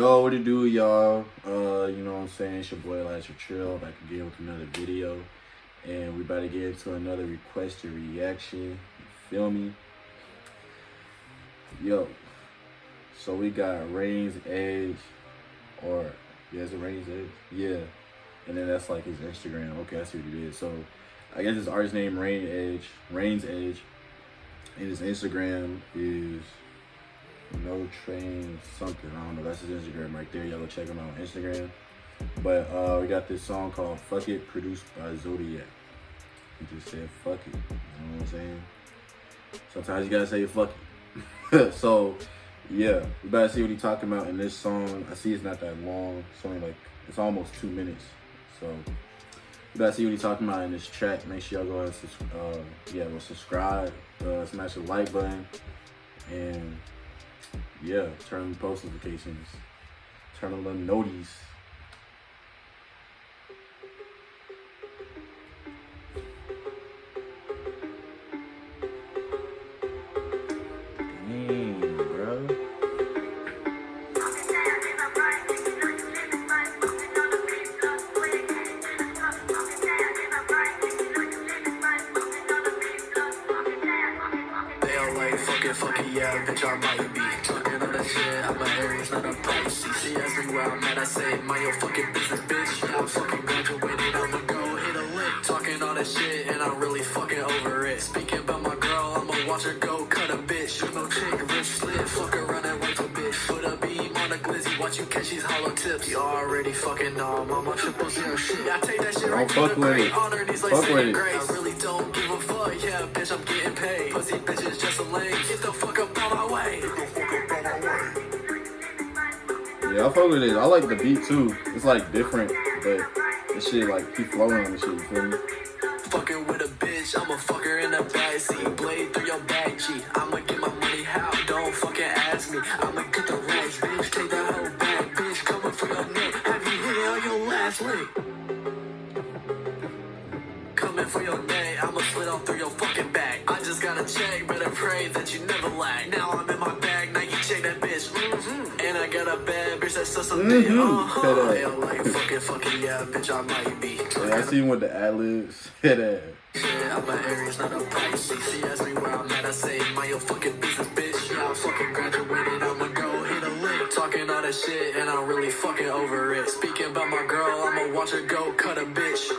Yo, what it do, y'all? You know what I'm saying? It's your boy Elijvh Tril back again with another video. And we about to get into another requested reaction. You feel me? Yo. So we got Rain's Edge, or yeah, is it Rain's Edge? Yeah. And then that's like his Instagram. Okay, I see what it is. So I guess his artist name Rain's Edge. And his Instagram is No Train something. I don't know. That's his Instagram right there. Y'all go check him out on Instagram. But we got this song called Fuck It, produced by Zodiacc. He just said fuck it. You know what I'm saying? Sometimes you gotta say fuck it. So yeah, we better see what he's talking about in this song. I see it's not that long. It's only like, it's almost 2 minutes. So you better see what he's talking about in this track. Make sure y'all go ahead and subscribe, smash the like button, and yeah, turn on post notifications, turn on the noties. Dang, bro. Fuck it, yeah, bitch, I might be talking all that shit. I'm a Aries, not a Pisces. She asked me where I'm at, I say, mind your fucking business, bitch. Yeah, I'm fucking graduated, I'ma go hit a lick. Talking all that shit, and I'm really fucking over it. Speaking about my girl, I'ma watch her go cut a bitch. You no chick, rich slit, fuck around and wait for bitch. Put a beam on a glizzy, watch you catch these hollow tips. You already fucking know, I'm on my 000 shit. I take that shit right to the grave. Honor these like saving grace. I really don't give a fuck, yeah, bitch, I'm getting paid. Pussy bitches just a lame. Get the fuck up out my way. Yeah, I fuck with it. I like the beat too. It's like different, but this shit like keep flowing on the shit. You feel me? Fucking with a bitch, I'ma fuck her in the backseat. Blade through your back, G. I'ma get my money how? Don't fucking ask me. I'ma get the racks, bitch. Take that whole bag, bitch. Coming for your neck. Have you hit it on your last lick? Coming for your neck, I'ma split off through your fucking back. I just got a check, better pray that you never lag. Now I'm in my bag, now you check that bitch. And I got a bad bitch that says something. They all like fuck it, yeah, bitch, I might be. Yeah, I see him with the ad-libs. Hit that. Yeah, I'm an Aries, not a Pisces. She asked me where I'm at, I say, mind your fucking business, bitch. Yeah, I'm fucking graduated, I'ma go hit a lick. Talking all that shit, and I'm really fucking over it. Speaking about my girl, I'ma watch her go cut a bitch.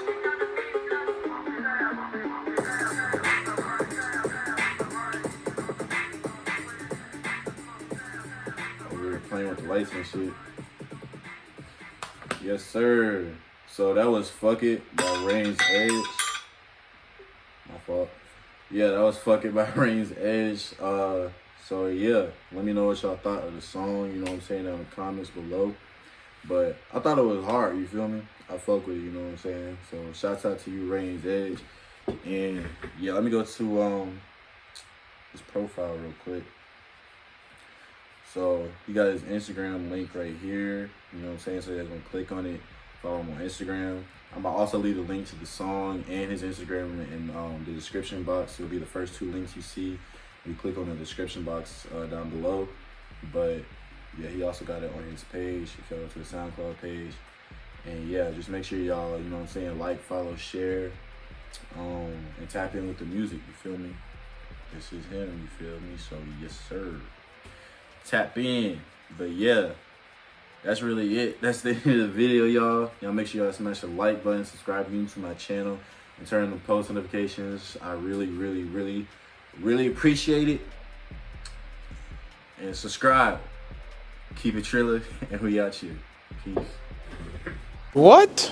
Playing with the lights and shit. Yes, sir. So that was Fuck It by Rain's Edge. My fault. Yeah, that was Fuck It by Rain's Edge. So yeah, let me know what y'all thought of the song, you know what I'm saying, down in the comments below. But I thought it was hard, you feel me? I fuck with it, you know what I'm saying? So shouts out to you, Rain's Edge. And yeah, let me go to his profile real quick. So he got his Instagram link right here, you know what I'm saying? So you're gonna click on it, follow him on Instagram. I'm gonna also leave the link to the song and his Instagram in the description box. It'll be the first 2 links you see. You click on the description box down below. But yeah, he also got it on his page. If y'all go to the SoundCloud page. And yeah, just make sure y'all, you know what I'm saying, like, follow, share, and tap in with the music, you feel me? This is him, you feel me? So yes, sir. Tap in. But yeah, that's really it. That's the end of the video, y'all. Y'all make sure y'all smash the like button, subscribe to my channel, and turn on the post notifications. I really appreciate it. And subscribe. Keep it Triller, and we out here. Peace. What?